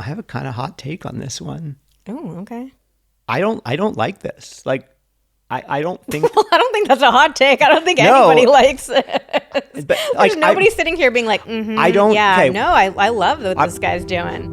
have a kind of hot take on this one. Oh, okay. I don't like this. Like, I don't think. Well, I don't think that's a hot take. I don't think anybody likes it. But, There's nobody sitting here being like, I don't. Yeah, okay, no, I love what this guy's doing.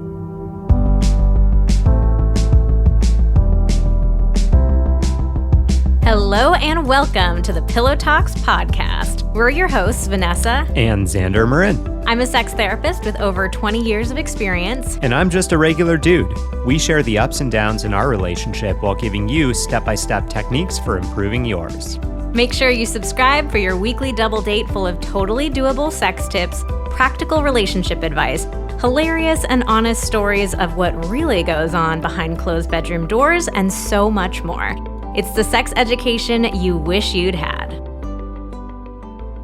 Hello and welcome to the Pillow Talks podcast. We're your hosts, Vanessa and Xander Marin. I'm a sex therapist with over 20 years of experience. And I'm just a regular dude. We share the ups and downs in our relationship while giving you step-by-step techniques for improving yours. Make sure you subscribe for your weekly double date full of totally doable sex tips, practical relationship advice, hilarious and honest stories of what really goes on behind closed bedroom doors, and so much more. It's the sex education you wish you'd had.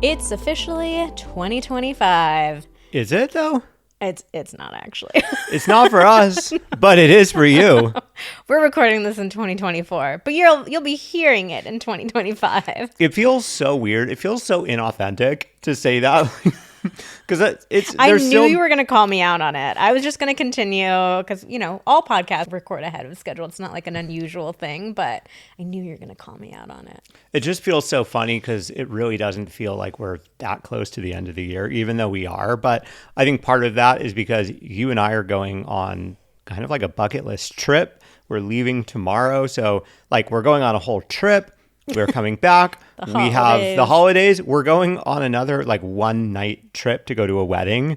It's officially 2025. Is it though? It's not actually. It's not for us, but it is for you. We're recording this in 2024, but you'll be hearing it in 2025. It feels so weird. It feels so inauthentic to say that. Because I knew you were going to call me out on it. I was just going to continue because, all podcasts record ahead of schedule. It's not like an unusual thing, but I knew you were going to call me out on it. It just feels so funny because it really doesn't feel like we're that close to the end of the year, even though we are. But I think part of that is because you and I are going on kind of like a bucket list trip. We're leaving tomorrow. So like we're going on a whole trip. We're coming back. We have the holidays. We're going on another like one night trip to go to a wedding.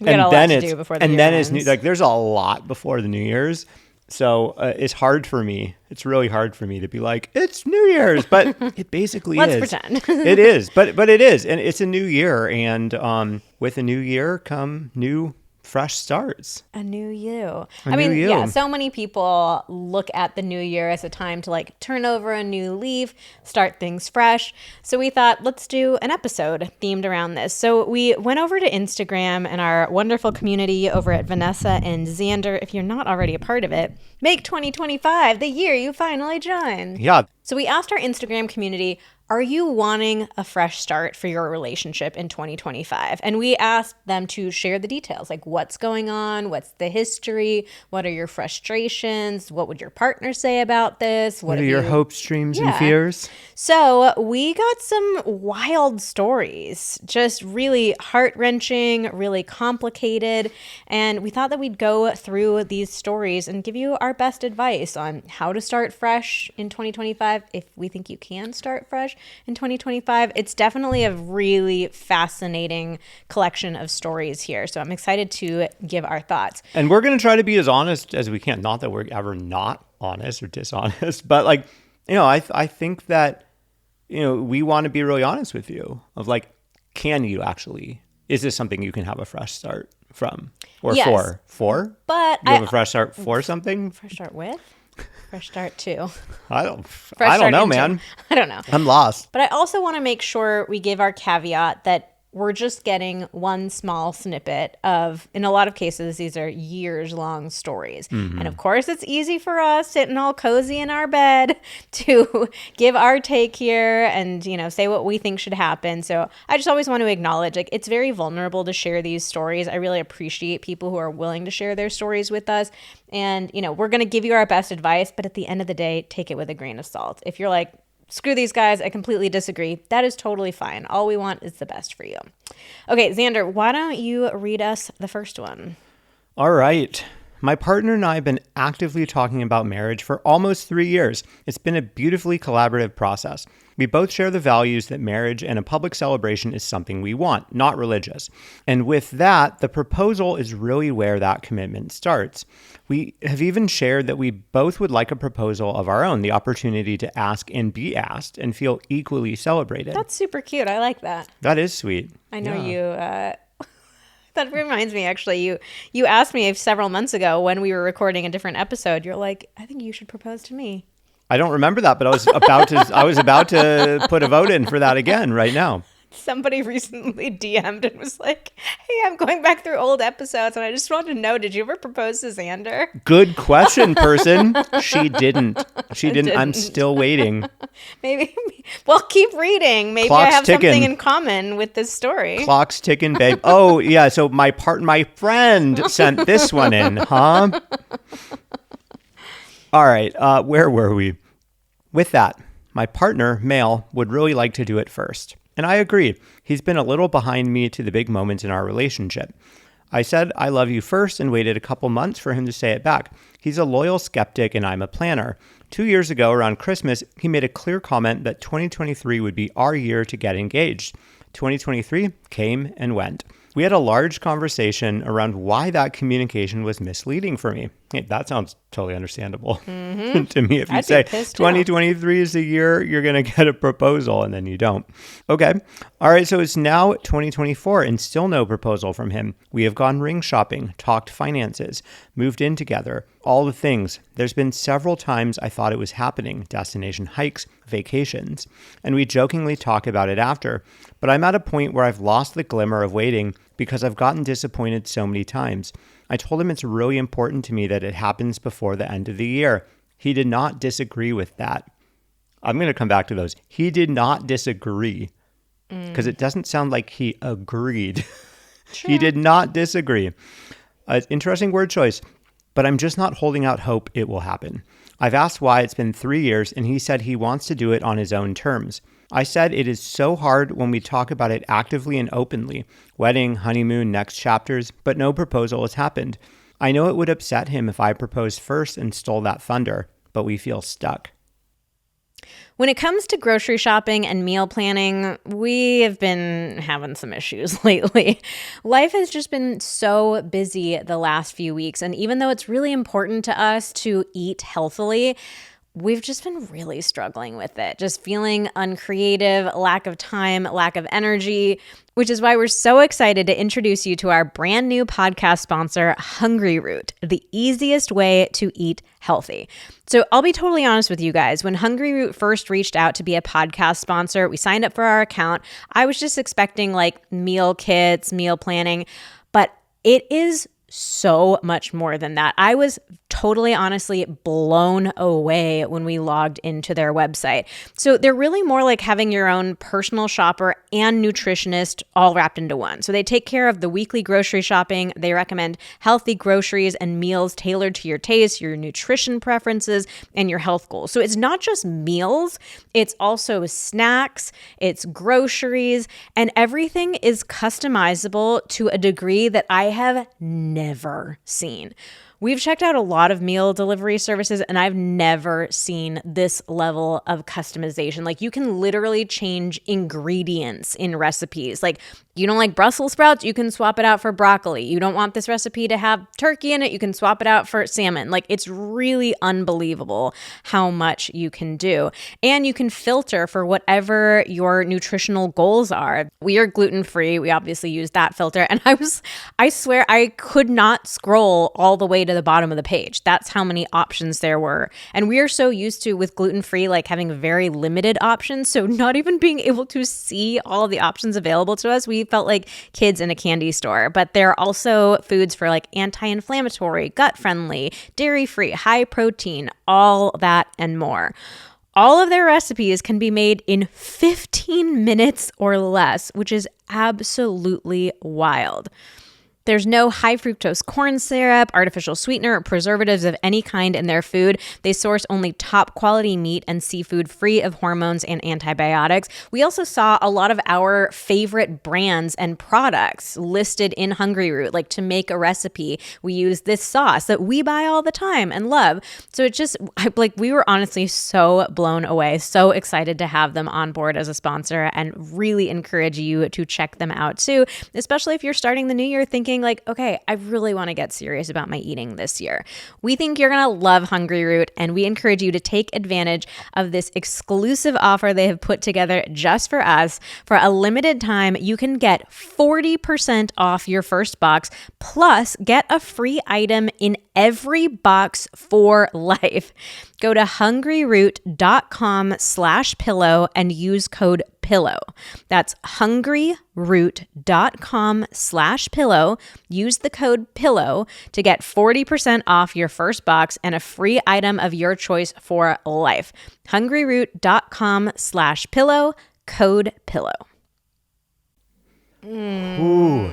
We got a lot to do before the year ends. There's a lot before the New Year's. So it's hard for me. It's really hard for me to be like, it's New Year's, but it basically is. Let's pretend. It is, but it is. And it's a new year. And with a new year come new fresh starts. A new you. Yeah, so many people look at the new year as a time to like turn over a new leaf, start things fresh. So we thought, let's do an episode themed around this. So we went over to Instagram and our wonderful community over at Vanessa and Xander. If you're not already a part of it, make 2025 the year you finally join. Yeah. So we asked our Instagram community, are you wanting a fresh start for your relationship in 2025? And we asked them to share the details, like what's going on, what's the history, what are your frustrations, what would your partner say about this? What are your hopes, dreams, and fears? So we got some wild stories, just really heart-wrenching, really complicated. And we thought that we'd go through these stories and give you our best advice on how to start fresh in 2025, if we think you can start fresh in 2025. It's definitely a really fascinating collection of stories here. So I'm excited to give our thoughts. And we're going to try to be as honest as we can. Not that we're ever not honest or dishonest, but like, I think that, we want to be really honest with you of like, can you actually, is this something you can have a fresh start from or yes. for? But you have a fresh start for something? Fresh start with? Fresh start too. I don't know, man. I don't know. I'm lost. But I also want to make sure we give our caveat that we're just getting one small snippet of, in a lot of cases, these are years-long stories. Mm-hmm. And of course, it's easy for us sitting all cozy in our bed to give our take here and, say what we think should happen. So I just always want to acknowledge, like, it's very vulnerable to share these stories. I really appreciate people who are willing to share their stories with us. And, we're going to give you our best advice, but at the end of the day, take it with a grain of salt. If you're like, screw these guys, I completely disagree, that is totally fine. All we want is the best for you. Okay, Xander, why don't you read us the first one? All right. My partner and I have been actively talking about marriage for almost 3 years. It's been a beautifully collaborative process. We both share the values that marriage and a public celebration is something we want, not religious. And with that, the proposal is really where that commitment starts. We have even shared that we both would like a proposal of our own, the opportunity to ask and be asked and feel equally celebrated. That's super cute. I like that. That is sweet. I know you... That reminds me, actually, you asked me several months ago when we were recording a different episode. You're like, I think you should propose to me. I don't remember that, but I was about to put a vote in for that again right now. Somebody recently DM'd and was like, hey, I'm going back through old episodes and I just wanted to know, did you ever propose to Xander? Good question, person. She didn't. I'm still waiting. Maybe. Well, keep reading. Maybe Clock's I have ticking. something in common with this story. Clock's ticking, babe. Oh, yeah. So my friend sent this one in, huh? All right. Where were we? With that, my partner, male, would really like to do it first. And I agree. He's been a little behind me to the big moments in our relationship. I said, I love you first, and waited a couple months for him to say it back. He's a loyal skeptic and I'm a planner. 2 years ago, around Christmas, he made a clear comment that 2023 would be our year to get engaged. 2023 came and went. We had a large conversation around why that communication was misleading for me. Hey, that sounds totally understandable to me. If you say 2023 is the year you're going to get a proposal and then you don't. Okay. All right. So it's now 2024 and still no proposal from him. We have gone ring shopping, talked finances, moved in together, all the things. There's been several times I thought it was happening, destination hikes, vacations, and we jokingly talk about it after. But I'm at a point where I've lost the glimmer of waiting because I've gotten disappointed so many times. I told him it's really important to me that it happens before the end of the year. He did not disagree with that. I'm going to come back to those. He did not disagree because it doesn't sound like he agreed. He did not disagree. Interesting word choice, but I'm just not holding out hope it will happen. I've asked why it's been 3 years, and he said he wants to do it on his own terms. I said it is so hard when we talk about it actively and openly, wedding, honeymoon, next chapters, but no proposal has happened. I know it would upset him if I proposed first and stole that thunder, but we feel stuck. When it comes to grocery shopping and meal planning, we have been having some issues lately. Life has just been so busy the last few weeks, and even though it's really important to us to eat healthily, we've just been really struggling with it, just feeling uncreative, lack of time, lack of energy, which is why we're so excited to introduce you to our brand new podcast sponsor, Hungryroot, the easiest way to eat healthy. So I'll be totally honest with you guys. When Hungryroot first reached out to be a podcast sponsor, we signed up for our account. I was just expecting like meal kits, meal planning, but it is so much more than that. I was totally honestly blown away when we logged into their website. So they're really more like having your own personal shopper and nutritionist all wrapped into one. So they take care of the weekly grocery shopping. They recommend healthy groceries and meals tailored to your taste, your nutrition preferences, and your health goals. So it's not just meals, it's also snacks, it's groceries, and everything is customizable to a degree that I have never seen. We've checked out a lot of meal delivery services and I've never seen this level of customization. Like you can literally change ingredients in recipes. Like you don't like Brussels sprouts, you can swap it out for broccoli. You don't want this recipe to have turkey in it, you can swap it out for salmon. Like it's really unbelievable how much you can do. And you can filter for whatever your nutritional goals are. We are gluten-free. We obviously use that filter. And I swear I could not scroll all the way to the bottom of the page. That's how many options there were. And we are so used to with gluten-free, like having very limited options. So not even being able to see all of the options available to us, we felt like kids in a candy store. But there are also foods for like anti-inflammatory, gut-friendly, dairy-free, high protein, all that and more. All of their recipes can be made in 15 minutes or less, which is absolutely wild. There's no high fructose corn syrup, artificial sweetener, or preservatives of any kind in their food. They source only top quality meat and seafood free of hormones and antibiotics. We also saw a lot of our favorite brands and products listed in Hungryroot. Like to make a recipe, we use this sauce that we buy all the time and love. So it just, like, we were honestly so blown away, so excited to have them on board as a sponsor, and really encourage you to check them out too, especially if you're starting the new year thinking like, okay, I really want to get serious about my eating this year. We think you're going to love Hungryroot, and we encourage you to take advantage of this exclusive offer they have put together just for us. For a limited time, you can get 40% off your first box, plus get a free item in every box for life. Go to hungryroot.com/pillow and use code pillow. That's hungryroot.com/pillow. Use the code PILLOW to get 40% off your first box and a free item of your choice for life. hungryroot.com/pillow, code PILLOW. Ooh.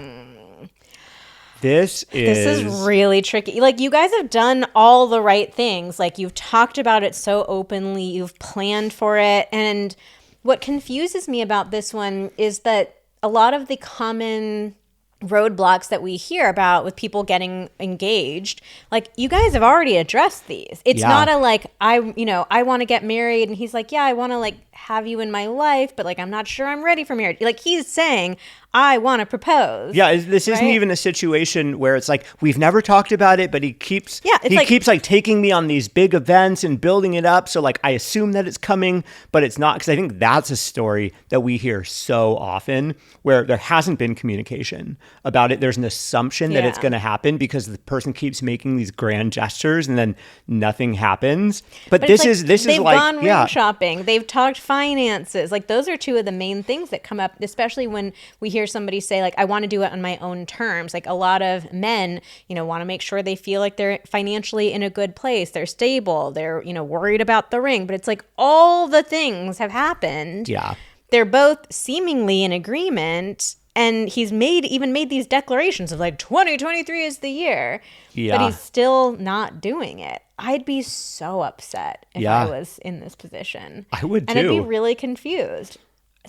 This is really tricky. Like, you guys have done all the right things. Like, you've talked about it so openly, you've planned for it. And what confuses me about this one is that a lot of the common roadblocks that we hear about with people getting engaged, like, you guys have already addressed these. It's not a like, I want to get married, and he's like, yeah, I want to like have you in my life, but like, I'm not sure I'm ready for marriage. Like, he's saying, I want to propose. Yeah, this isn't even a situation where it's like, we've never talked about it, but he keeps keeps like taking me on these big events and building it up. So like, I assume that it's coming, but it's not. Because I think that's a story that we hear so often where there hasn't been communication about it. There's an assumption that it's going to happen because the person keeps making these grand gestures and then nothing happens. But this is like they've gone ring shopping. They've talked finances. Like, those are two of the main things that come up, especially when we hear somebody say like, I want to do it on my own terms. Like, a lot of men, want to make sure they feel like they're financially in a good place. They're stable. They're, worried about the ring, but it's like all the things have happened. Yeah. They're both seemingly in agreement. And he's even made these declarations of like 2023 is the year, but he's still not doing it. I'd be so upset if I was in this position. I would too. And I'd be really confused.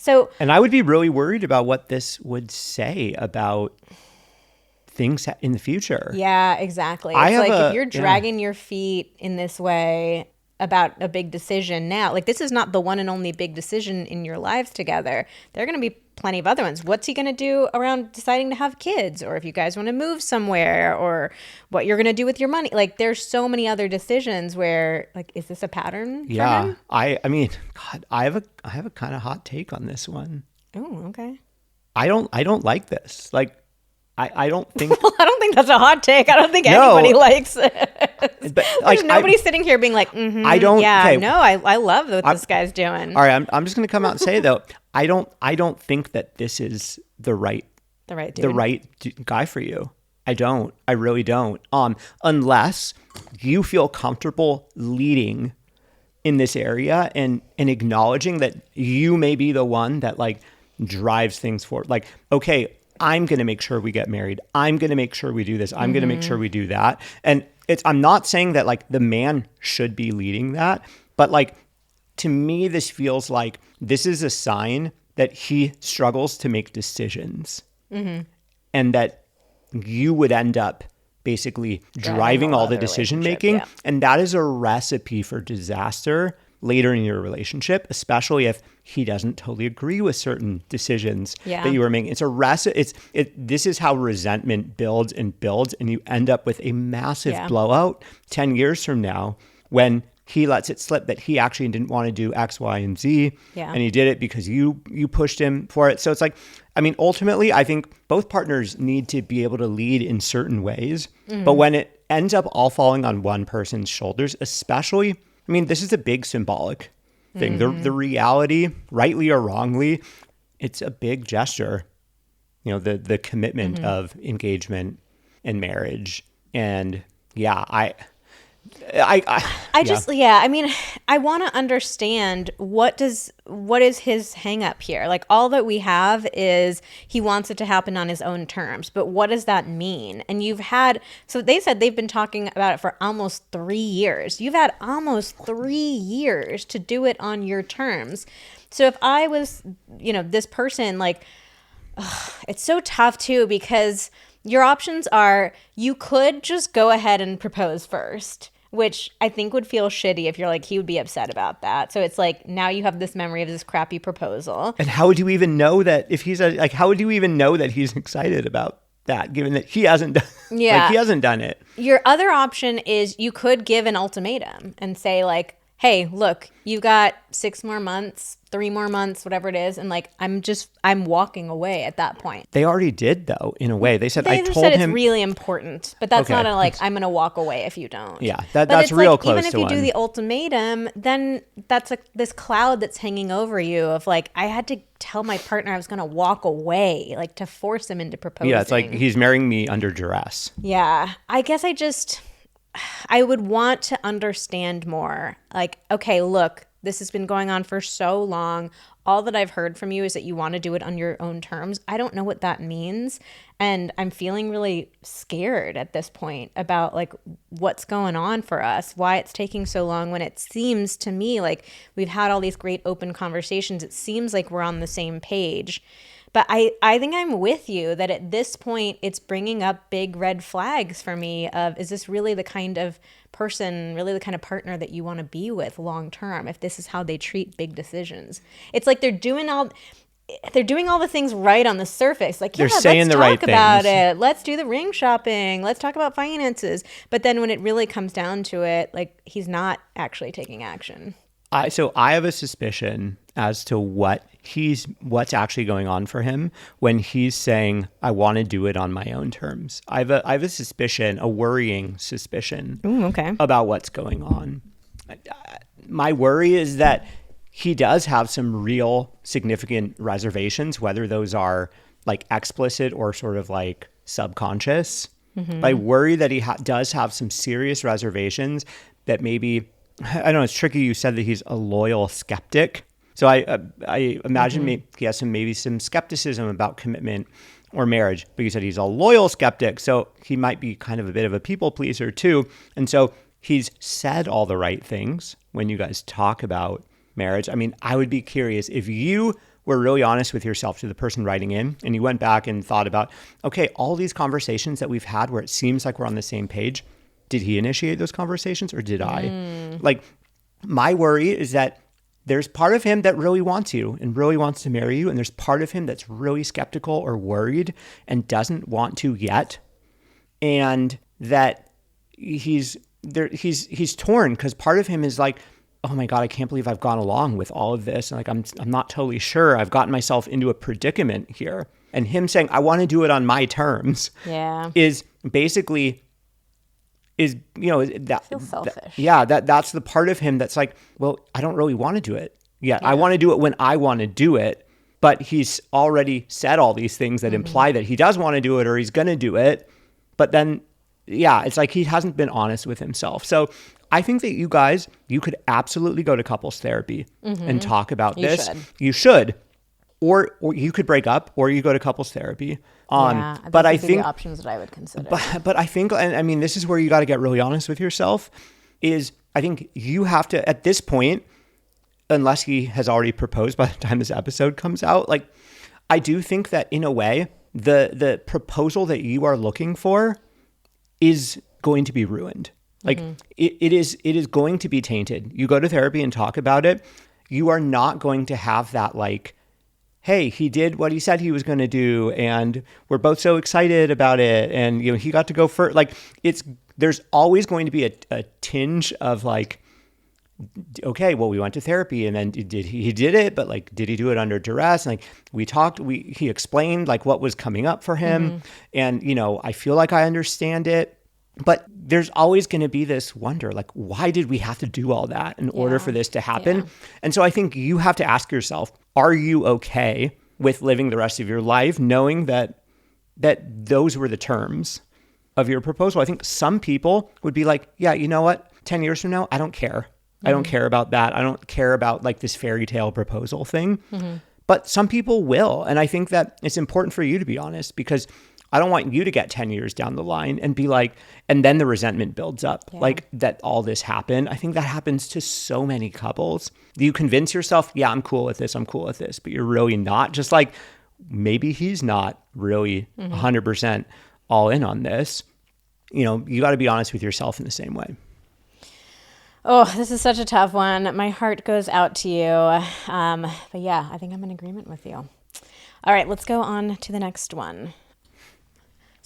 And I would be really worried about what this would say about things in the future. Yeah, exactly. It's like, if you're dragging your feet in this way about a big decision now, like, this is not the one and only big decision in your lives together. There are going to be plenty of other ones. What's he going to do around deciding to have kids, or if you guys want to move somewhere, or what you're going to do with your money? Like, there's so many other decisions where, like, is this a pattern for him? I mean, God, I have a kind of hot take on this one. Oh, okay. I don't like this. Like, I don't think. Well, I don't think that's a hot take. I don't think anybody likes it. But like, nobody's sitting here being like, I don't. Yeah, okay, no, I love what this guy's doing. All right, I'm just going to come out and say though, I don't think that this is the right guy for you. I don't. I really don't. Unless you feel comfortable leading in this area and acknowledging that you may be the one that like drives things forward. Like, okay, I'm going to make sure we get married. I'm going to make sure we do this. I'm going to make sure we do that. And I'm not saying that like the man should be leading that, but like, to me, this feels like this is a sign that he struggles to make decisions, and that you would end up basically driving all the decision making. Yeah. And that is a recipe for disaster later in your relationship, especially if he doesn't totally agree with certain decisions that you were making. This is how resentment builds, and you end up with a massive blowout 10 years from now when he lets it slip that he actually didn't want to do X, Y, and Z. Yeah. And he did it because you pushed him for it. So it's like, I mean, ultimately, I think both partners need to be able to lead in certain ways. But when it ends up all falling on one person's shoulders, especially, I mean, this is a big symbolic thing. The reality, rightly or wrongly, it's a big gesture. The commitment of engagement and marriage. And I mean, I want to understand what is his hang up here? Like, all that we have is he wants it to happen on his own terms, but what does that mean? And so they said they've been talking about it for almost 3 years. You've had almost 3 years to do it on your terms. So if I was, this person, like, it's so tough too, because your options are, you could just go ahead and propose first, which I think would feel shitty if you're like, he would be upset about that. So it's like, now you have this memory of this crappy proposal. And how would you even know that if he's how would you even know that he's excited about that, given that he hasn't done, he hasn't done it? Your other option is you could give an ultimatum and say like, hey, look, you got 6 more months 3 more months, whatever it is. And like, I'm walking away at that point. They already did, though, in a way. They said, They I just told said him. it's really important, but that's Okay. not I'm going to walk away if you don't. Yeah, But that's it's real like, close even if to you do one. the ultimatum, then that's like this cloud that's hanging over you of like, I had to tell my partner I was going to walk away, like to force him into proposing. Yeah, it's like he's marrying me under duress. Yeah, I guess I would want to understand more. Like, okay, look, this has been going on for so long. All that I've heard from you is that you want to do it on your own terms. I don't know what that means. And I'm feeling really scared at this point about like what's going on for us, why it's taking so long when it seems to me like we've had all these great open conversations. It seems like we're on the same page. But I think I'm with you that at this point, it's bringing up big red flags for me of, is this really the kind of person, really the kind of partner that you want to be with long term, if this is how they treat big decisions? It's like they're doing all the things right on the surface. Like, They're yeah, saying let's the talk right about things. it. Let's do the ring shopping. Let's talk about finances. But then when it really comes down to it, like, he's not actually taking action. So I have a suspicion as to what's actually going on for him when he's saying, I want to do it on my own terms. I have a suspicion, a worrying suspicion Okay. about what's going on. My worry is that he does have some real significant reservations, whether those are like explicit or sort of like subconscious. But I worry that he does have some serious reservations that maybe, I don't know, it's tricky. You said that he's a loyal skeptic. So I imagine he has maybe some skepticism about commitment or marriage, but you said he's a loyal skeptic. So he might be kind of a bit of a people pleaser too. And so he's said all the right things when you guys talk about marriage. I mean, I would be curious if you were really honest with yourself to the person writing in and you went back and thought about, okay, all these conversations that we've had where it seems like we're on the same page, did he initiate those conversations or did I? Like, my worry is that there's part of him that really wants you and really wants to marry you. And there's part of him that's really skeptical or worried and doesn't want to yet. And that he's torn because part of him is like, oh my God, I can't believe I've gone along with all of this. And like, I'm not totally sure. I've gotten myself into a predicament here. And him saying, I want to do it on my terms is basically that feels selfish. That's the part of him that's like, well, I don't really want to do it yet. I want to do it when I want to do it, but he's already said all these things that imply that he does want to do it or he's going to do it. But then, it's like he hasn't been honest with himself. So I think that you could absolutely go to couples therapy and talk about this. You should. Or you could break up, or you go to couples therapy. But I think the options that I would consider. But I think, and I mean, this is where you got to get really honest with yourself. Is I think you have to at this point, unless he has already proposed by the time this episode comes out. Like, I do think that in a way, the proposal that you are looking for is going to be ruined. Like it is going to be tainted. You go to therapy and talk about it. You are not going to have that like, hey, he did what he said he was going to do, and we're both so excited about it, and he got to go first. Like there's always going to be a tinge of like, okay, well, we went to therapy, and then he did it, but like, did he do it under duress? And like we talked, he explained like what was coming up for him, and I feel like I understand it. But there's always going to be this wonder, like, why did we have to do all that in order for this to happen? Yeah. And so I think you have to ask yourself, are you okay with living the rest of your life knowing that those were the terms of your proposal? I think some people would be like, yeah, you know what? 10 years from now, I don't care. I don't care about that. I don't care about like this fairy tale proposal thing. But some people will. And I think that it's important for you to be honest, because I don't want you to get 10 years down the line and be like, and then the resentment builds up, like that all this happened. I think that happens to so many couples. You convince yourself, yeah, I'm cool with this, but you're really not. Just like maybe he's not really 100% all in on this. You got to be honest with yourself in the same way. Oh, this is such a tough one. My heart goes out to you. But yeah, I think I'm in agreement with you. All right, let's go on to the next one.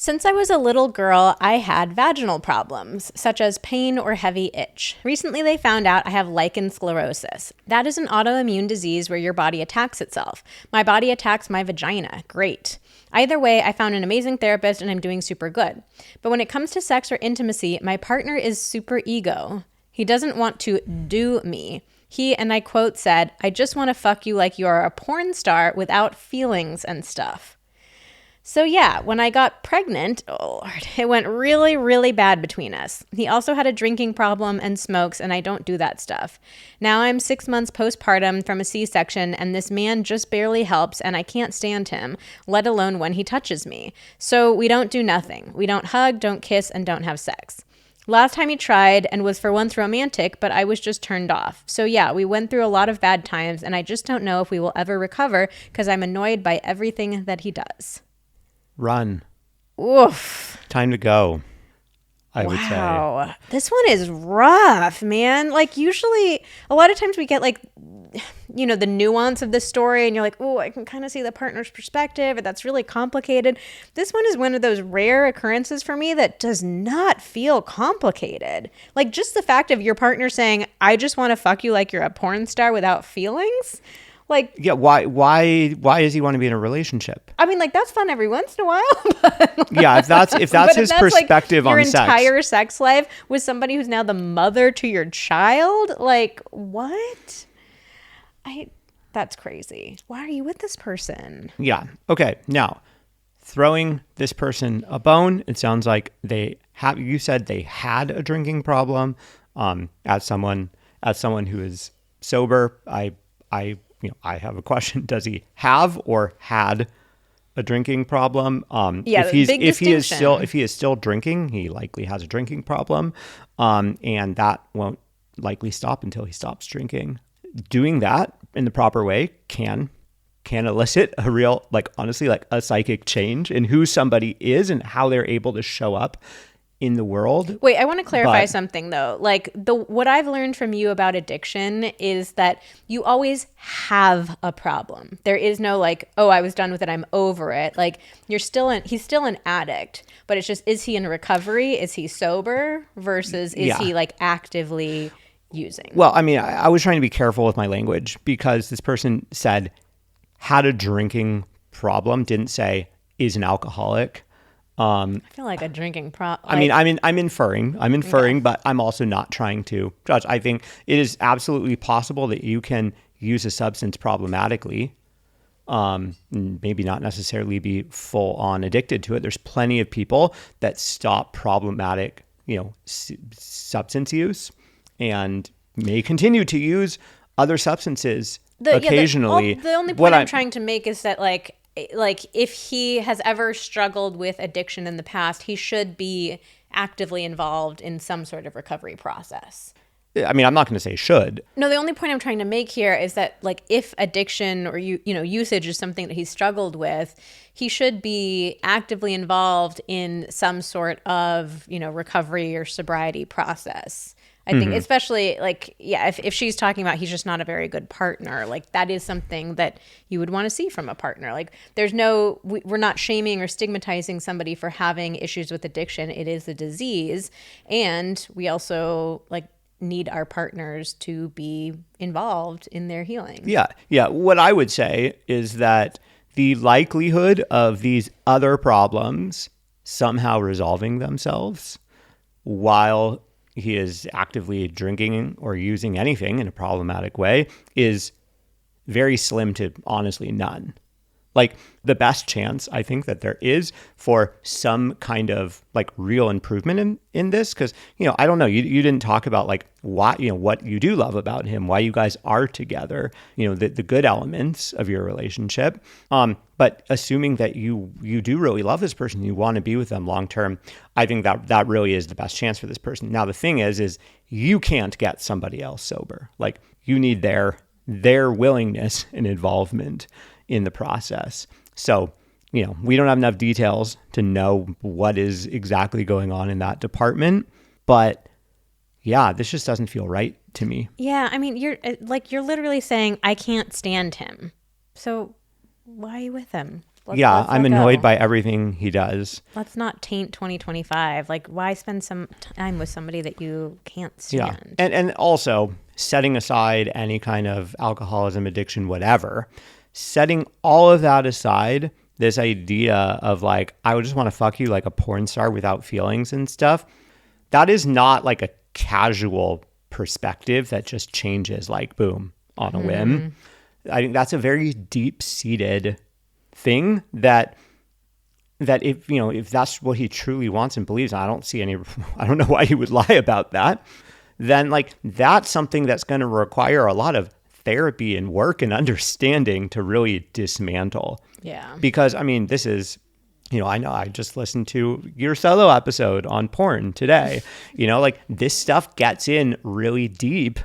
Since I was a little girl, I had vaginal problems, such as pain or heavy itch. Recently, they found out I have lichen sclerosis. That is an autoimmune disease where your body attacks itself. My body attacks my vagina. Great. Either way, I found an amazing therapist and I'm doing super good. But when it comes to sex or intimacy, my partner is super ego. He doesn't want to do me. He, and I quote, said, "I just want to fuck you like you are a porn star without feelings and stuff." So yeah, when I got pregnant, oh Lord, it went really, really bad between us. He also had a drinking problem and smokes, and I don't do that stuff. Now I'm 6 months postpartum from a C-section, and this man just barely helps, and I can't stand him, let alone when he touches me. So we don't do nothing. We don't hug, don't kiss, and don't have sex. Last time he tried and was for once romantic, but I was just turned off. So yeah, we went through a lot of bad times, and I just don't know if we will ever recover because I'm annoyed by everything that he does. Run. Oof. Time to go, I would say. Wow. This one is rough, man. Like, usually, a lot of times we get, like, you know, the nuance of the story, and you're like, oh, I can kind of see the partner's perspective, or that's really complicated. This one is one of those rare occurrences for me that does not feel complicated. Like, just the fact of your partner saying, "I just want to fuck you like you're a porn star without feelings." Like, yeah, why does he want to be in a relationship? I mean, like, that's fun every once in a while. But yeah, if that's his perspective like on your sex, entire sex life with somebody who's now the mother to your child, like, what? That's crazy. Why are you with this person? Yeah. Okay. Now, throwing this person a bone. It sounds like you said they had a drinking problem. As someone who is sober, I have a question. Does he have or had a drinking problem? Yeah, if he is still drinking, he likely has a drinking problem. And that won't likely stop until he stops drinking. Doing that in the proper way can elicit a real, honestly, a psychic change in who somebody is and how they're able to show up in the world. Wait, I want to clarify something though. What I've learned from you about addiction is that you always have a problem. There is no oh, I was done with it, I'm over it. He's still an addict, but it's just, is he in recovery? Is he sober versus is he actively using? Well, I mean, I was trying to be careful with my language because this person said had a drinking problem, didn't say is an alcoholic. I feel like a drinking problem. I'm inferring, okay. But I'm also not trying to judge. I think it is absolutely possible that you can use a substance problematically, maybe not necessarily be full on addicted to it. There's plenty of people that stop problematic, substance use and may continue to use other substances occasionally. The only point I'm trying to make is that if he has ever struggled with addiction in the past, he should be actively involved in some sort of recovery process. I mean, I'm not going to say should. No, the only point I'm trying to make here is that if addiction or usage is something that he's struggled with, he should be actively involved in some sort of recovery or sobriety process. I think especially if she's talking about he's just not a very good partner, that is something that you would want to see from a partner. We're not shaming or stigmatizing somebody for having issues with addiction. It is a disease. And we also need our partners to be involved in their healing. Yeah. Yeah. What I would say is that the likelihood of these other problems somehow resolving themselves while he is actively drinking or using anything in a problematic way is very slim to honestly none. The best chance I think that there is for some kind of real improvement in this, because I don't know, you didn't talk about why, what you do love about him, why you guys are together, the good elements of your relationship. But assuming that you do really love this person, you want to be with them long term, I think that really is the best chance for this person. Now the thing is you can't get somebody else sober. You need their willingness and involvement in the process. So, we don't have enough details to know what is exactly going on in that department, but yeah, this just doesn't feel right to me. Yeah. I mean, you're literally saying, I can't stand him. So why are you with him? Yeah, I'm let annoyed go. by everything he does. Let's not taint 2025. Like, why spend some time with somebody that you can't Yeah. stand? And also setting aside any kind of alcoholism, addiction, whatever, setting all of that aside, this idea of like, I would just want to fuck you like a porn star without feelings and stuff, that is not like a casual perspective that just changes like boom on a whim. I think that's a very deep-seated thing that if that's what he truly wants and believes, and I don't know why he would lie about that, then like that's something that's going to require a lot of therapy and work and understanding to really dismantle. Yeah. Because I mean, this is, I know I just listened to your solo episode on porn today. Like this stuff gets in really deep.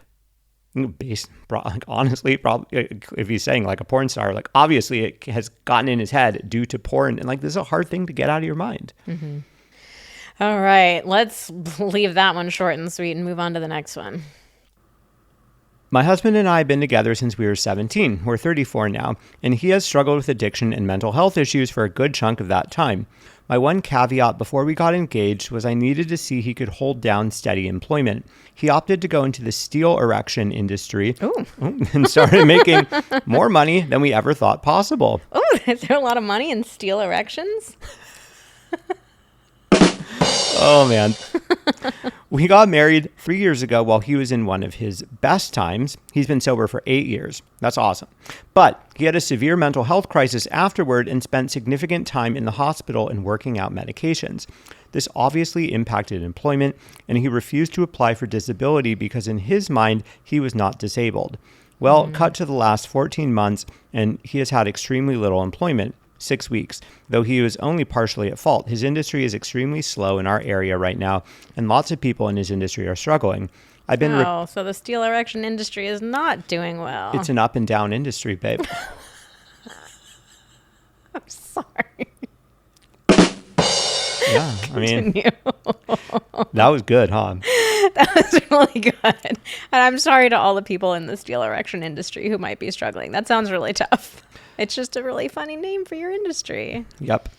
Honestly, probably if he's saying like a porn star, like obviously it has gotten in his head due to porn, and like this is a hard thing to get out of your mind. Mm-hmm. All right, let's leave that one short and sweet and move on to the next one. My husband and I have been together since we were 17. We're 34 now, and he has struggled with addiction and mental health issues for a good chunk of that time. My one caveat before we got engaged was I needed to see he could hold down steady employment. He opted to go into the steel erection industry and started making more money than we ever thought possible. Oh, is there a lot of money in steel erections? Oh, man. We got married 3 years ago while he was in one of his best times. He's been sober for 8 years. That's awesome. But he had a severe mental health crisis afterward and spent significant time in the hospital and working out medications. This obviously impacted employment, and he refused to apply for disability because in his mind, he was not disabled. Well, cut to the last 14 months, and he has had extremely little employment. 6 weeks, though he was only partially at fault. His industry is extremely slow in our area right now, and lots of people in his industry are struggling. So the steel erection industry is not doing well. It's an up and down industry, babe. I'm sorry. Yeah, I mean, Continue. that was good, huh? That was really good. And I'm sorry to all the people in the steel erection industry who might be struggling. That sounds really tough. It's just a really funny name for your industry. Yep.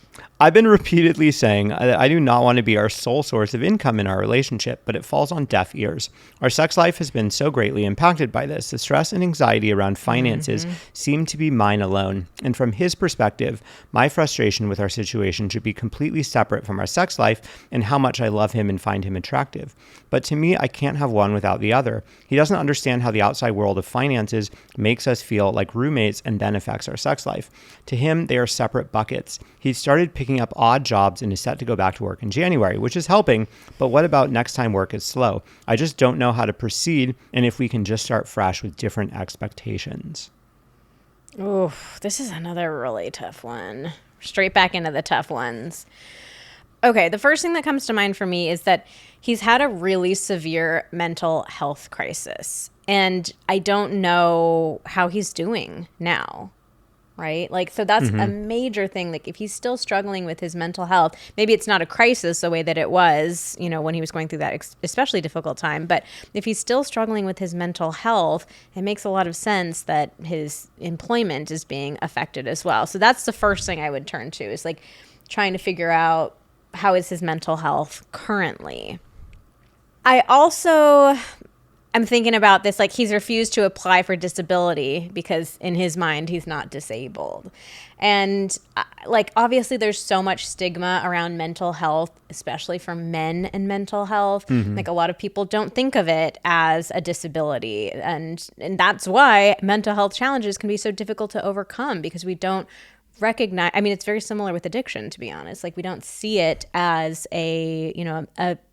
I've been repeatedly saying I do not want to be our sole source of income in our relationship, but it falls on deaf ears. Our sex life has been so greatly impacted by this. The stress and anxiety around finances seem to be mine alone. And from his perspective, my frustration with our situation should be completely separate from our sex life and how much I love him and find him attractive. But to me, I can't have one without the other. He doesn't understand how the outside world of finances makes us feel like roommates and then affects our sex life. To him, they are separate buckets. He started picking up odd jobs and is set to go back to work in January, which is helping. But what about next time work is slow? I just don't know how to proceed and if we can just start fresh with different expectations. Oof, this is another really tough one. Straight back into the tough ones. Okay, the first thing that comes to mind for me is that he's had a really severe mental health crisis. And I don't know how he's doing now. Right? Like, so that's a major thing. Like, if he's still struggling with his mental health, maybe it's not a crisis the way that it was, when he was going through that especially difficult time. But if he's still struggling with his mental health, it makes a lot of sense that his employment is being affected as well. So that's the first thing I would turn to, is like trying to figure out how is his mental health currently. I'm thinking about this, like he's refused to apply for disability because in his mind, he's not disabled. And like, obviously there's so much stigma around mental health, especially for men and mental health. Like a lot of people don't think of it as a disability. And that's why mental health challenges can be so difficult to overcome, because we don't recognize, I mean, it's very similar with addiction, to be honest. Like, we don't see it as a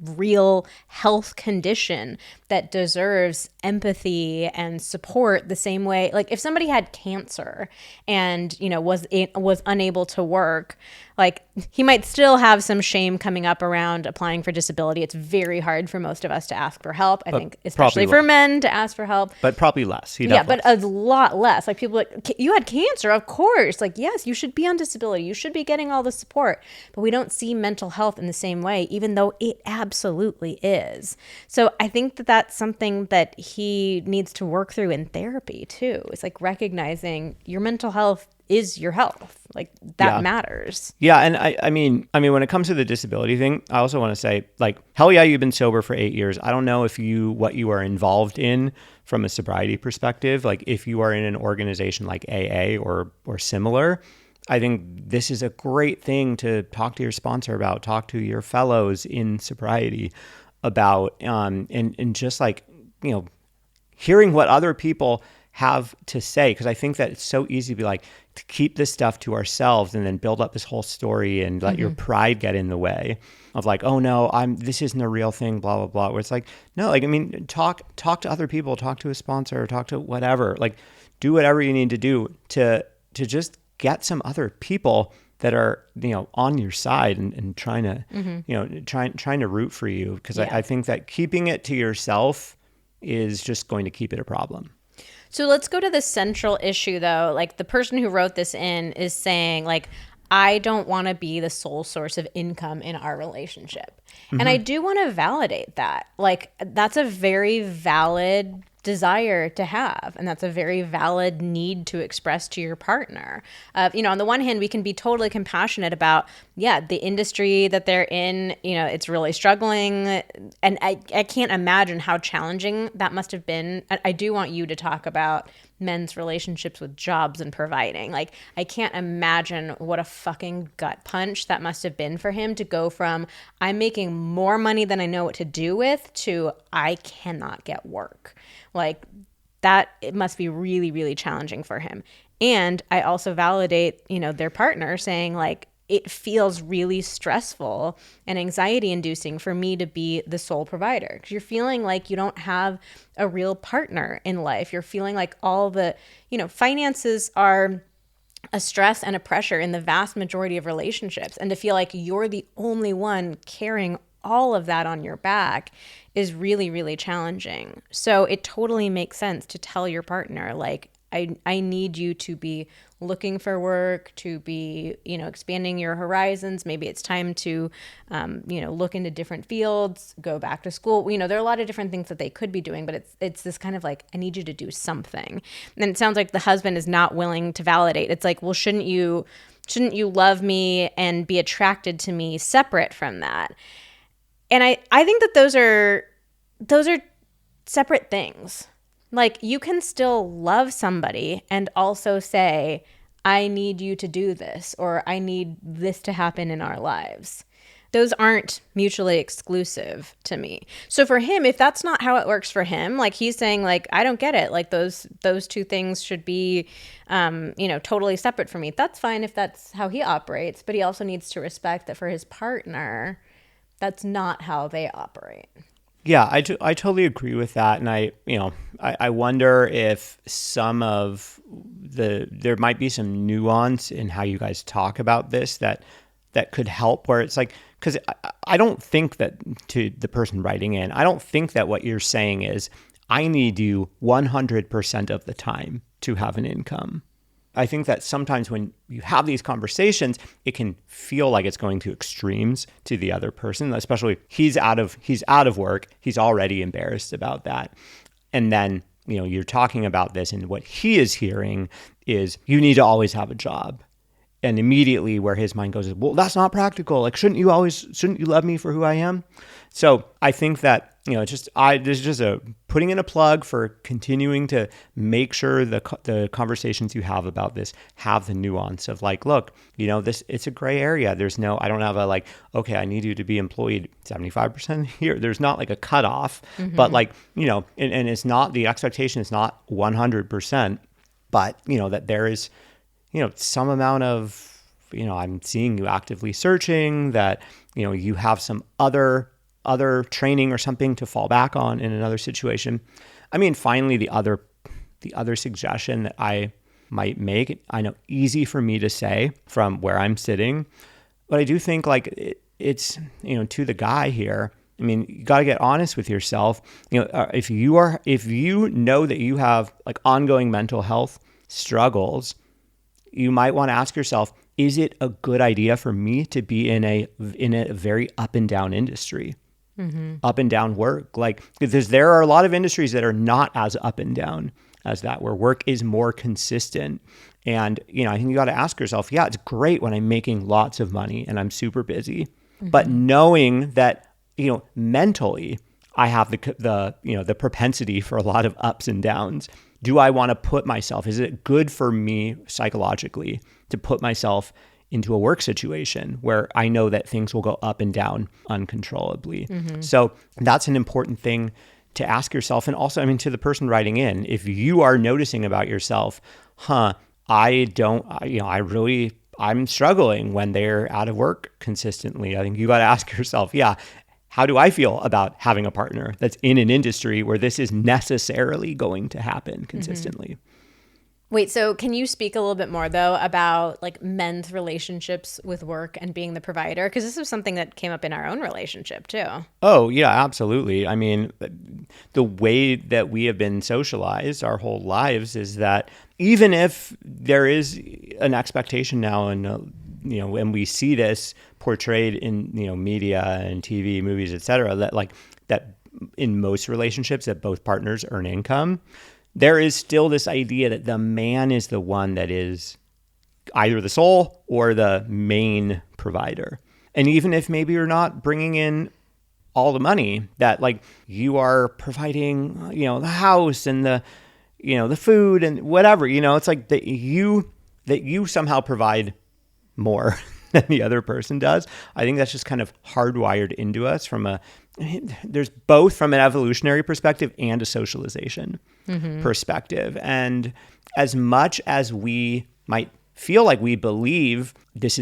real health condition that deserves empathy and support the same way. Like, if somebody had cancer and, was unable to work, like, he might still have some shame coming up around applying for disability. It's very hard for most of us to ask for help. I think, especially for men, to ask for help. But probably less. But a lot less. Like, people like, you had cancer, of course. Like, yes, you should be on disability. You should be getting all the support. But we don't see mental health in the same way, even though it absolutely is. So I think that that's something that he needs to work through in therapy too. It's like recognizing your mental health is your health. Like that Yeah. matters. Yeah, and I mean, when it comes to the disability thing, I also want to say, like, hell yeah, you've been sober for 8 years. I don't know if what you are involved in from a sobriety perspective, like if you are in an organization like AA or similar. I think this is a great thing to talk to your sponsor about, talk to your fellows in sobriety about, and just like, hearing what other people have to say, because I think that it's so easy to be like, to keep this stuff to ourselves and then build up this whole story and let your pride get in the way of like, oh no, this isn't a real thing, blah blah blah. Where it's like, no, like, I mean, talk to other people, talk to a sponsor, talk to whatever, like do whatever you need to do to just get some other people that are, on your side and trying to, trying to root for you, because I think that keeping it to yourself is just going to keep it a problem. So let's go to the central issue, though. Like the person who wrote this in is saying, like, I don't want to be the sole source of income in our relationship. Mm-hmm. And I do want to validate that. Like, that's a very valid desire to have, and that's a very valid need to express to your partner. On the one hand, we can be totally compassionate about, the industry that they're in, it's really struggling, and I can't imagine how challenging that must have been. I do want you to talk about men's relationships with jobs and providing. Like, I can't imagine what a fucking gut punch that must have been for him to go from, I'm making more money than I know what to do with, to I cannot get work. Like that, it must be really, really challenging for him. And I also validate, their partner saying like, it feels really stressful and anxiety inducing for me to be the sole provider, because you're feeling like you don't have a real partner in life. You're feeling like all the, finances are a stress and a pressure in the vast majority of relationships. And to feel like you're the only one carrying all of that on your back is really, really challenging. So it totally makes sense to tell your partner, like, I need you to be looking for work, to be, expanding your horizons. Maybe it's time to, look into different fields, go back to school. There are a lot of different things that they could be doing, but it's this kind of like, I need you to do something. And it sounds like the husband is not willing to validate. It's like, well, shouldn't you love me and be attracted to me separate from that? And I think that those are separate things. Like, you can still love somebody and also say, I need you to do this, or I need this to happen in our lives. Those aren't mutually exclusive to me. So for him, if that's not how it works for him, like he's saying, like, I don't get it. Like those two things should be, totally separate for me. That's fine if that's how he operates, but he also needs to respect that for his partner, that's not how they operate. Yeah, I totally agree with that. And I wonder if there might be some nuance in how you guys talk about this that could help, where it's like, because I don't think that, to the person writing in, I don't think that what you're saying is, I need you 100% of the time to have an income. I think that sometimes when you have these conversations, it can feel like it's going to extremes to the other person, especially he's out of work. He's already embarrassed about that. And then, you're talking about this, and what he is hearing is, you need to always have a job. And immediately where his mind goes is, well, that's not practical. Like, shouldn't you love me for who I am? So I think that, there's just a putting in a plug for continuing to make sure the conversations you have about this have the nuance of like, look, it's a gray area. I don't have a like, okay, I need you to be employed 75% here. There's not like a cutoff, but like, and it's not, the expectation is not 100%, but that there is, some amount of, I'm seeing you actively searching, that, you have some other training or something to fall back on in another situation. I mean, finally, the other suggestion that I might make, I know easy for me to say from where I'm sitting, but I do think like it's, to the guy here, I mean, you got to get honest with yourself. If you know that you have like ongoing mental health struggles, you might want to ask yourself, is it a good idea for me to be in a very up and down industry? Up and down work, like, because there are a lot of industries that are not as up and down as that, where work is more consistent. And, I think you got to ask yourself, yeah, it's great when I'm making lots of money and I'm super busy, but knowing that, mentally I have the propensity for a lot of ups and downs. Do I want to put myself, is it good for me psychologically to put myself into a work situation where I know that things will go up and down uncontrollably? So that's an important thing to ask yourself. And also, to the person writing in, if you are noticing about yourself, I'm struggling when they're out of work consistently, I think you got to ask yourself, how do I feel about having a partner that's in an industry where this is necessarily going to happen consistently? Wait, so can you speak a little bit more, though, about like men's relationships with work and being the provider? Because this is something that came up in our own relationship, too. Oh, yeah, absolutely. The way that we have been socialized our whole lives is that even if there is an expectation now, and when we see this portrayed in media and TV, movies, etc., that in most relationships that both partners earn income, there is still this idea that the man is the one that is either the sole or the main provider. And even if maybe you're not bringing in all the money, that you are providing, the house and the food and whatever, it's like that you somehow provide more than the other person does. I think that's just kind of hardwired into us there's both from an evolutionary perspective and a socialization perspective. And as much as we might feel like we believe this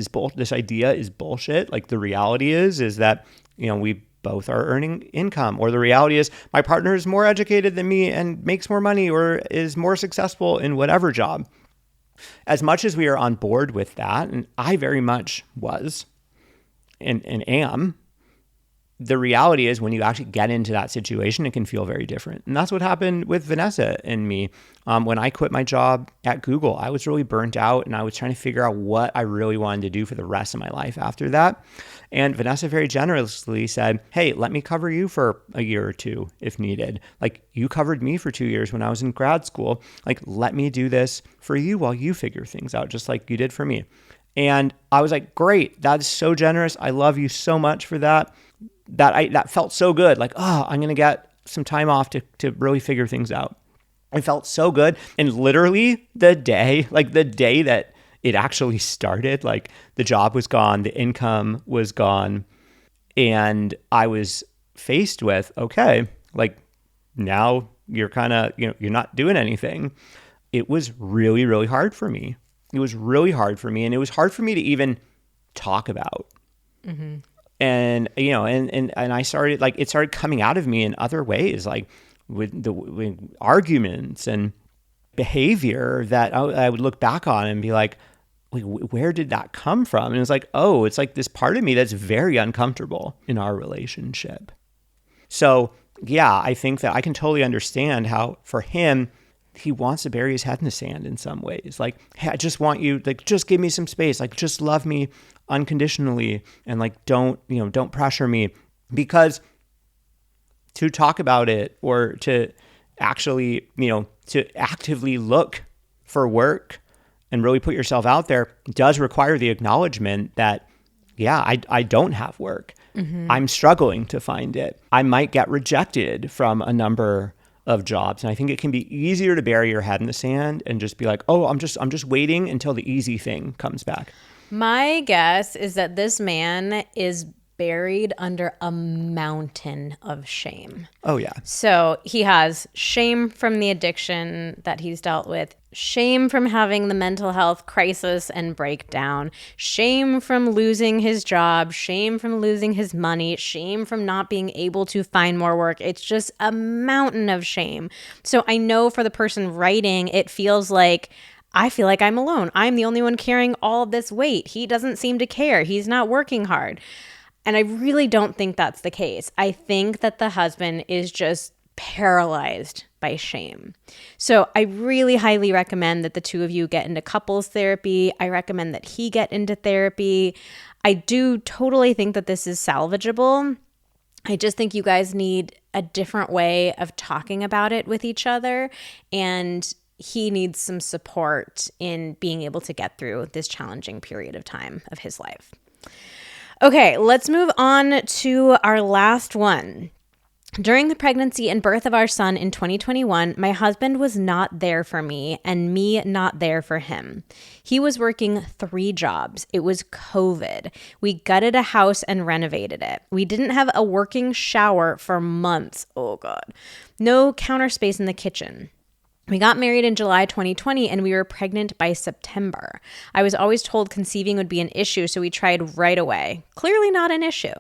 idea is bullshit, the reality is that, we both are earning income, or the reality is my partner is more educated than me and makes more money or is more successful in whatever job. As much as we are on board with that, and I very much was and am, the reality is when you actually get into that situation, it can feel very different. And that's what happened with Vanessa and me. When I quit my job at Google, I was really burnt out and I was trying to figure out what I really wanted to do for the rest of my life after that. And Vanessa very generously said, hey, let me cover you for a year or two if needed. You covered me for 2 years when I was in grad school. Let me do this for you while you figure things out, just like you did for me. And I was like, great, that's so generous. I love you so much for that. That felt so good. I'm going to get some time off to really figure things out. It felt so good. And literally the day that it actually started, the job was gone, the income was gone. And I was faced with, okay, now you're kind of, you're not doing anything. It was really, really hard for me. It was really hard for me. And it was hard for me to even talk about. Mm-hmm. And, and I started, it started coming out of me in other ways, with arguments and behavior that I would look back on and be like, where did that come from? And it was it's this part of me that's very uncomfortable in our relationship. So, yeah, I think that I can totally understand how for him, he wants to bury his head in the sand in some ways. Hey, I just want you, just give me some space. Just love me unconditionally and don't pressure me. Because to talk about it or to actually, to actively look for work and really put yourself out there does require the acknowledgement that, yeah, I don't have work. Mm-hmm. I'm struggling to find it. I might get rejected from a number of jobs. And I think it can be easier to bury your head in the sand and just be like, oh, I'm just waiting until the easy thing comes back. My guess is that this man is buried under a mountain of shame. Oh, yeah. So he has shame from the addiction that he's dealt with, shame from having the mental health crisis and breakdown, shame from losing his job, shame from losing his money, shame from not being able to find more work. It's just a mountain of shame. So I know for the person writing, it feels like, I feel like I'm alone. I'm the only one carrying all of this weight. He doesn't seem to care. He's not working hard. And I really don't think that's the case. I think that the husband is just paralyzed by shame. So I really highly recommend that the two of you get into couples therapy. I recommend that he get into therapy. I do totally think that this is salvageable. I just think you guys need a different way of talking about it with each other, and he needs some support in being able to get through this challenging period of time of his life. Okay, let's move on to our last one. During the pregnancy and birth of our son in 2021, my husband was not there for me and me not there for him. He was working 3 jobs. It was COVID. We gutted a house and renovated it. We didn't have a working shower for months. Oh God. No counter space in the kitchen. We got married in July 2020 and we were pregnant by September. I was always told conceiving would be an issue, so we tried right away. Clearly not an issue.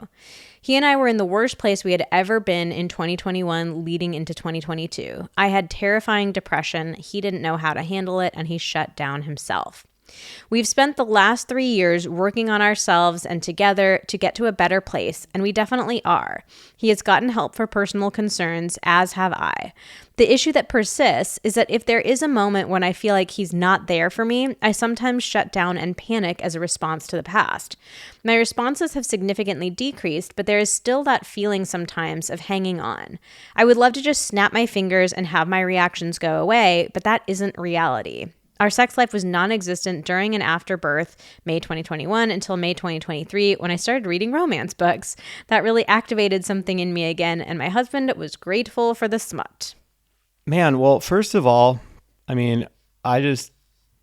He and I were in the worst place we had ever been in 2021 leading into 2022. I had terrifying depression. He didn't know how to handle it, and he shut down himself. We've spent the last 3 years working on ourselves and together to get to a better place, and we definitely are. He has gotten help for personal concerns, as have I. The issue that persists is that if there is a moment when I feel like he's not there for me, I sometimes shut down and panic as a response to the past. My responses have significantly decreased, but there is still that feeling sometimes of hanging on. I would love to just snap my fingers and have my reactions go away, but that isn't reality. Our sex life was non-existent during and after birth, May 2021 until May 2023, when I started reading romance books. That really activated something in me again, and my husband was grateful for the smut. Man, well, first of all, I mean, I just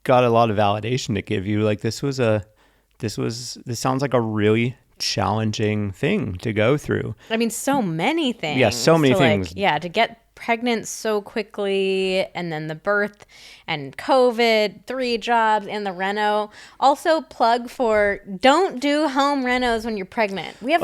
got a lot of validation to give you. Like this sounds like a really challenging thing to go through. I mean, so many things. Yeah, so many things. To get pregnant so quickly, and then the birth and COVID, 3 jobs, and the reno. Also, plug for don't do home renos when you're pregnant. We have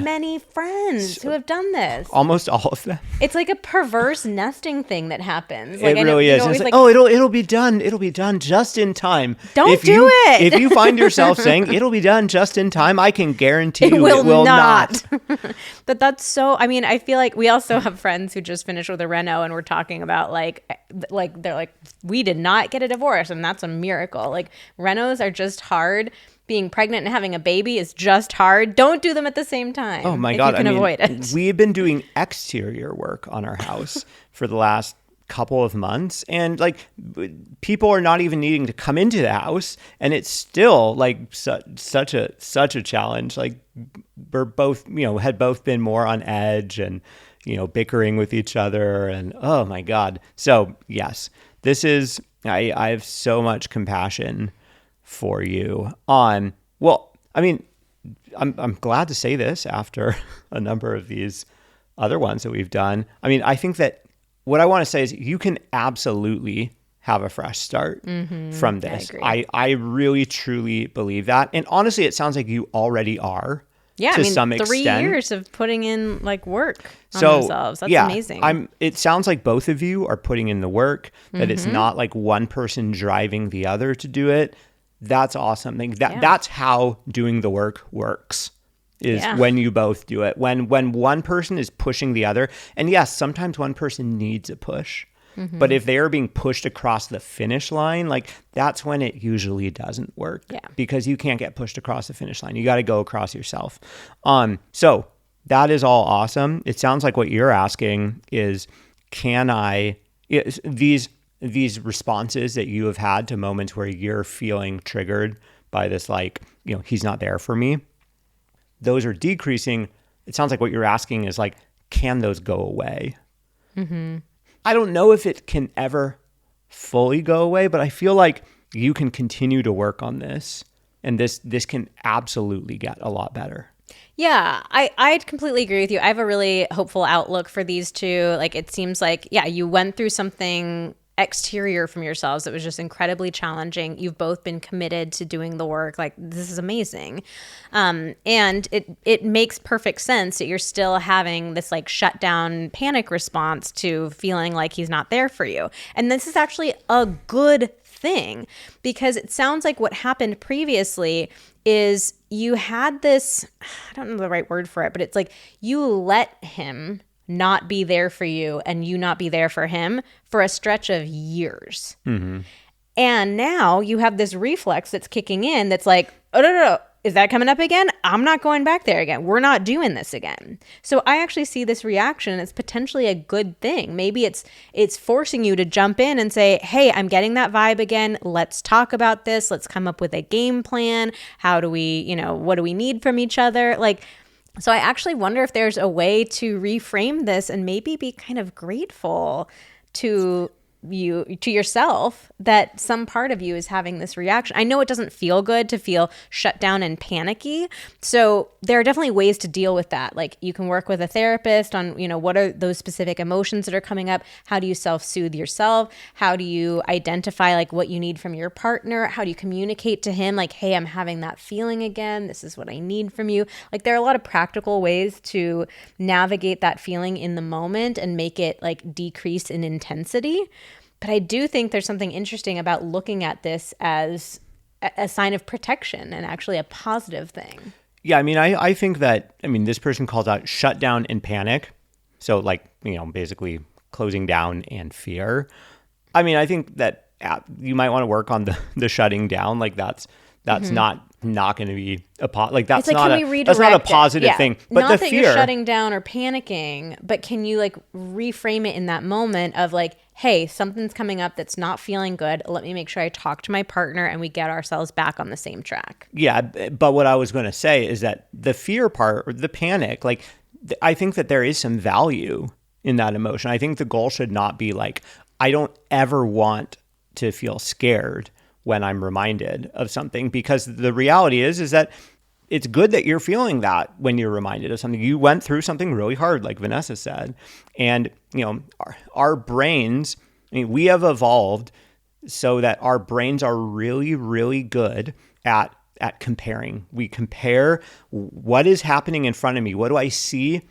many friends who have done this. Almost all of them. It's like a perverse nesting thing that happens. Like, it really is. It's like, oh, it'll be done. It'll be done just in time. Don't do it. If you find yourself saying it'll be done just in time, I can guarantee you it will not. But that's so. I mean, I feel like we also have friends who just finished with a reno, and we're talking about like they're like, we did not get a divorce, and that's a miracle. Like, renos are just hard. Being pregnant and having a baby is just hard. Don't do them at the same time. Oh my God. You can avoid it. We've been doing exterior work on our house for the last couple of months, and like people are not even needing to come into the house, and it's still like such a challenge. Like we're both, had both been more on edge and, bickering with each other, and oh my God. So yes, this is, I have so much compassion for you on, well, I mean, I'm glad to say this after a number of these other ones that we've done. I mean, I think that what I want to say is you can absolutely have a fresh start from this. I really, truly believe that. And honestly, it sounds like you already are. Yeah, to some 3 extent. years of putting in like work on themselves. That's amazing. It sounds like both of you are putting in the work, that it's not like one person driving the other to do it. That's awesome. That's how doing the work works. Is when you both do it. When one person is pushing the other, and yes, sometimes one person needs a push, but if they are being pushed across the finish line, like that's when it usually doesn't work. Yeah. Because you can't get pushed across the finish line. You got to go across yourself. So that is all awesome. It sounds like what you're asking is, these responses that you have had to moments where you're feeling triggered by this, like, he's not there for me, those are decreasing. It sounds like what you're asking is like, can those go away? I don't know if it can ever fully go away, but I feel like you can continue to work on this, and this can absolutely get a lot better. Yeah, I completely agree with you. I have a really hopeful outlook for these two. Like, it seems like, you went through something exterior from yourselves that was just incredibly challenging. You've both been committed to doing the work. Like, this is amazing. And it makes perfect sense that you're still having this like shutdown panic response to feeling like he's not there for you. And this is actually a good thing, because it sounds like what happened previously is you had this, I don't know the right word for it, but it's like you let him not be there for you and you not be there for him for a stretch of years. And now you have this reflex that's kicking in that's like, oh, no, is that coming up again? I'm not going back there again. We're not doing this again. So I actually see this reaction as potentially a good thing. Maybe it's forcing you to jump in and say, hey, I'm getting that vibe again. Let's talk about this. Let's come up with a game plan. How do we, what do we need from each other? So I actually wonder if there's a way to reframe this and maybe be kind of grateful to yourself that some part of you is having this reaction. I know it doesn't feel good to feel shut down and panicky. So there are definitely ways to deal with that. Like you can work with a therapist on, what are those specific emotions that are coming up? How do you self-soothe yourself? How do you identify like what you need from your partner? How do you communicate to him like, hey, I'm having that feeling again. This is what I need from you. Like there are a lot of practical ways to navigate that feeling in the moment and make it like decrease in intensity. But I do think there's something interesting about looking at this as a sign of protection and actually a positive thing. Yeah, I think that, this person calls out shutdown and panic. So basically closing down and fear. I think that you might want to work on the shutting down. Like that's not going to be that's not a positive thing. But not the that fear, you're shutting down or panicking, but can you reframe it in that moment of hey, something's coming up that's not feeling good. Let me make sure I talk to my partner and we get ourselves back on the same track. Yeah, but what I was going to say is that the fear part or the panic, I think that there is some value in that emotion. I think the goal should not be I don't ever want to feel scared when I'm reminded of something, because the reality is that it's good that you're feeling that when you're reminded of something. You went through something really hard, like Vanessa said. And, our brains, we have evolved so that our brains are really, really good at comparing. We compare what is happening in front of me. What do I see?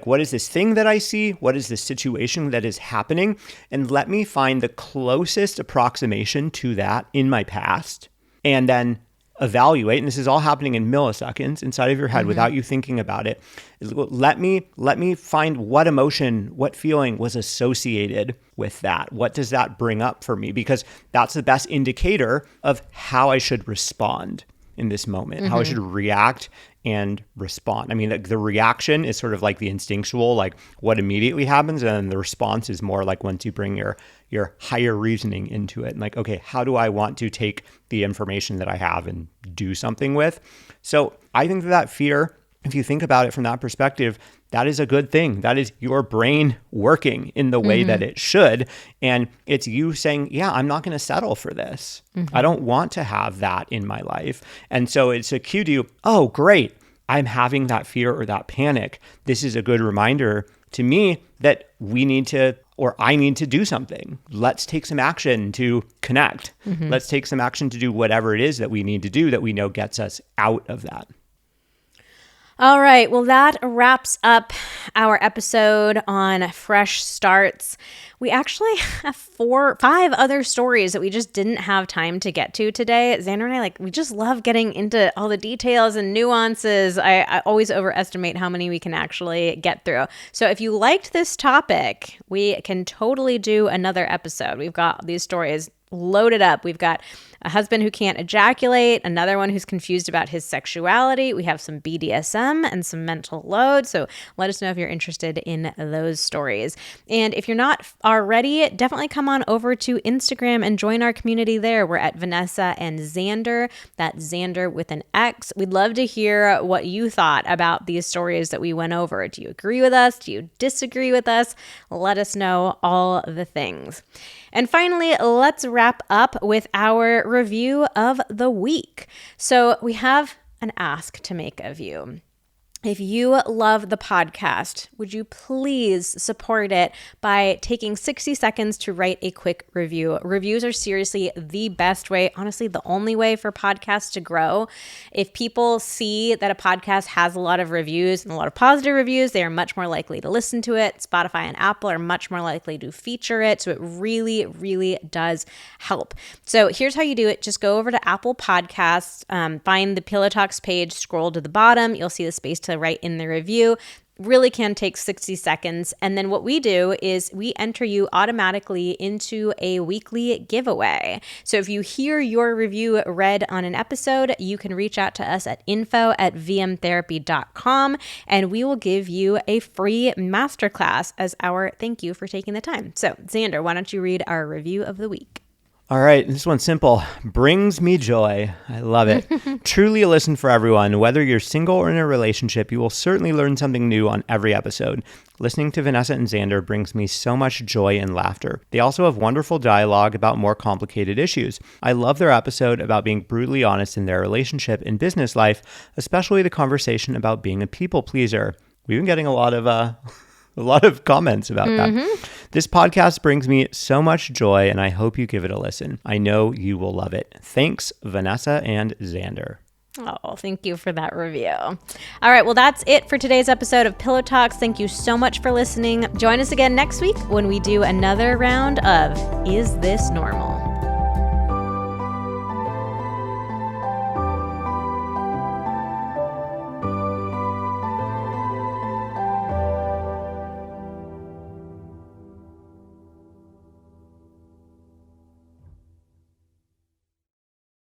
What is this thing that I see? What is this situation that is happening? And let me find the closest approximation to that in my past, and then evaluate. And this is all happening in milliseconds inside of your head without you thinking about it. Let me find what emotion, what feeling was associated with that. What does that bring up for me? Because that's the best indicator of how I should respond in this moment, how I should react and respond. The reaction is sort of the instinctual, what immediately happens, and then the response is more once you bring your higher reasoning into it, and okay, how do I want to take the information that I have and do something with? So I think that fear, if you think about it from that perspective, that is a good thing. That is your brain working in the way that it should. And it's you saying, yeah, I'm not going to settle for this. I don't want to have that in my life. And so it's a cue to you, oh, great, I'm having that fear or that panic. This is a good reminder to me that we need to, or I need to do something. Let's take some action to connect. Let's take some action to do whatever it is that we need to do that we know gets us out of that. All right. Well, that wraps up our episode on fresh starts. We actually have 5 other stories that we just didn't have time to get to today. Xander and I, we just love getting into all the details and nuances. I always overestimate how many we can actually get through. So if you liked this topic, we can totally do another episode. We've got these stories loaded up. We've got a husband who can't ejaculate, another one who's confused about his sexuality. We have some BDSM and some mental load. So let us know if you're interested in those stories. And if you're not already, definitely come on over to Instagram and join our community there. We're at Vanessa and Xander. That's Xander with an X. We'd love to hear what you thought about these stories that we went over. Do you agree with us? Do you disagree with us? Let us know all the things. And finally, let's wrap up with our review of the week. So we have an ask to make of you. If you love the podcast, would you please support it by taking 60 seconds to write a quick review? Reviews are seriously the best way, honestly, the only way for podcasts to grow. If people see that a podcast has a lot of reviews and a lot of positive reviews, they are much more likely to listen to it. Spotify and Apple are much more likely to feature it. So it really, really does help. So here's how you do it. Just go over to Apple Podcasts, find the Pillow Talks page, scroll to the bottom. You'll see the space to write in the review. really can take 60 seconds. And then what we do is we enter you automatically into a weekly giveaway. So if you hear your review read on an episode, you can reach out to us at info@vmtherapy.com and we will give you a free masterclass as our thank you for taking the time. So Xander, why don't you read our review of the week? All right, this one's simple. Brings me joy. I love it. Truly a listen for everyone. Whether you're single or in a relationship, you will certainly learn something new on every episode. Listening to Vanessa and Xander brings me so much joy and laughter. They also have wonderful dialogue about more complicated issues. I love their episode about being brutally honest in their relationship and business life, especially the conversation about being a people pleaser. We've been getting a lot of comments about that. This podcast brings me so much joy, and I hope you give it a listen. I know you will love it. Thanks, Vanessa and Xander. Oh, thank you for that review. All right, well, that's it for today's episode of Pillow Talks. Thank you so much for listening. Join us again next week when we do another round of Is This Normal?